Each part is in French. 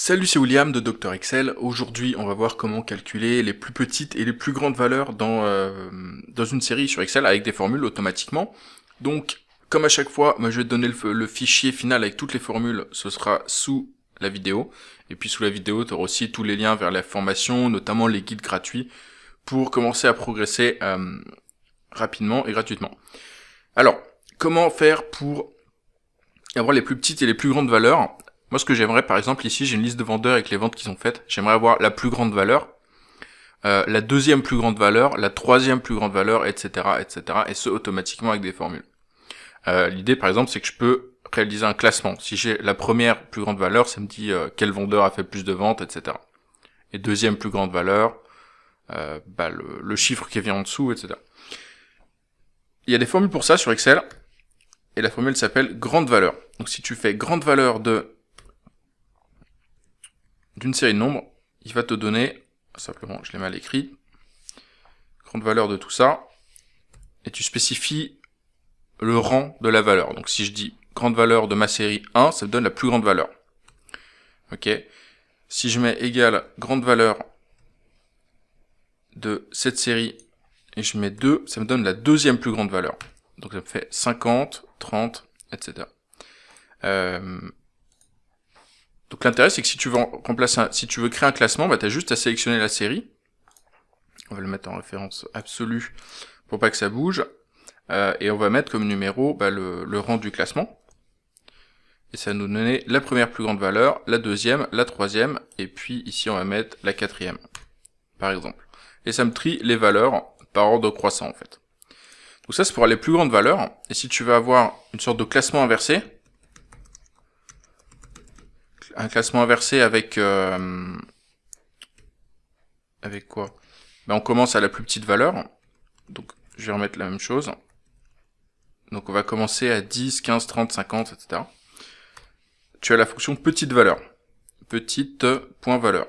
Salut, c'est William de Dr Excel. Aujourd'hui, on va voir comment calculer les plus petites et les plus grandes valeurs dans une série sur Excel avec des formules automatiquement. Donc, comme à chaque fois, moi, je vais te donner le fichier final avec toutes les formules. Ce sera sous la vidéo. Et puis sous la vidéo, tu auras aussi tous les liens vers la formation, notamment les guides gratuits, pour commencer à progresser rapidement et gratuitement. Alors, comment faire pour avoir les plus petites et les plus grandes valeurs? Moi, ce que j'aimerais, par exemple, ici, j'ai une liste de vendeurs avec les ventes qu'ils ont faites. J'aimerais avoir la plus grande valeur, la deuxième plus grande valeur, la troisième plus grande valeur, etc., etc., et ce, automatiquement avec des formules. L'idée, par exemple, c'est que je peux réaliser un classement. Si j'ai la première plus grande valeur, ça me dit quel vendeur a fait plus de ventes, etc. Et deuxième plus grande valeur, le chiffre qui vient en dessous, etc. Il y a des formules pour ça sur Excel, et la formule s'appelle grande valeur. Donc si tu fais grande valeur d'une série de nombres, il va te donner, simplement je l'ai mal écrit, grande valeur de tout ça, et tu spécifies le rang de la valeur. Donc si je dis grande valeur de ma série 1, ça me donne la plus grande valeur. Ok. Si je mets égal grande valeur de cette série, et je mets 2, ça me donne la deuxième plus grande valeur. Donc ça me fait 50, 30, etc. Donc l'intérêt, c'est que si tu veux si tu veux créer un classement, tu as juste à sélectionner la série. On va le mettre en référence absolue pour pas que ça bouge. Et on va mettre comme numéro le rang du classement. Et ça va nous donner la première plus grande valeur, la deuxième, la troisième, et puis ici on va mettre la quatrième, par exemple. Et ça me trie les valeurs par ordre croissant en fait. Donc ça c'est pour les plus grandes valeurs. Et si tu veux avoir une sorte de classement inversé, un classement inversé avec quoi? On commence à la plus petite valeur. Donc je vais remettre la même chose. Donc on va commencer à 10, 15, 30, 50, etc. Tu as la fonction petite valeur. Petite point valeur.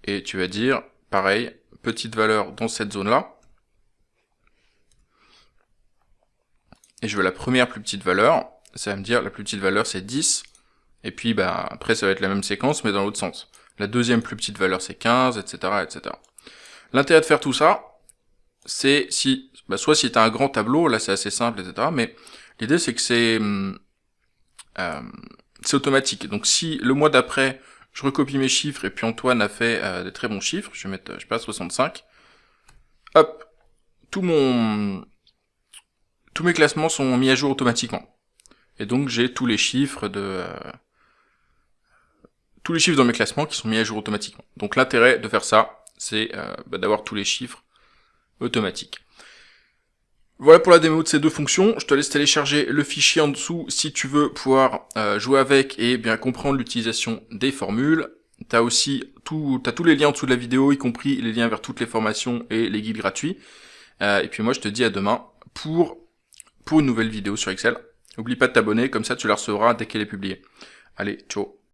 Et tu vas dire, pareil, petite valeur dans cette zone-là. Et je veux la première plus petite valeur. Ça va me dire, la plus petite valeur c'est 10. Et puis après ça va être la même séquence, mais dans l'autre sens. La deuxième plus petite valeur c'est 15, etc., etc. L'intérêt de faire tout ça, c'est soit si tu as un grand tableau, là c'est assez simple, etc. Mais l'idée c'est que c'est automatique. Donc si le mois d'après, je recopie mes chiffres et puis Antoine a fait des très bons chiffres, je vais mettre, je sais pas, 65, hop, tous mes classements sont mis à jour automatiquement. Et donc j'ai tous les chiffres dans mes classements qui sont mis à jour automatiquement. Donc l'intérêt de faire ça, c'est d'avoir tous les chiffres automatiques. Voilà pour la démo de ces deux fonctions. Je te laisse télécharger le fichier en dessous si tu veux pouvoir jouer avec et bien comprendre l'utilisation des formules. T'as tous les liens en dessous de la vidéo, y compris les liens vers toutes les formations et les guides gratuits. Et puis moi je te dis à demain pour une nouvelle vidéo sur Excel. N'oublie pas de t'abonner, comme ça tu la recevras dès qu'elle est publiée. Allez, ciao.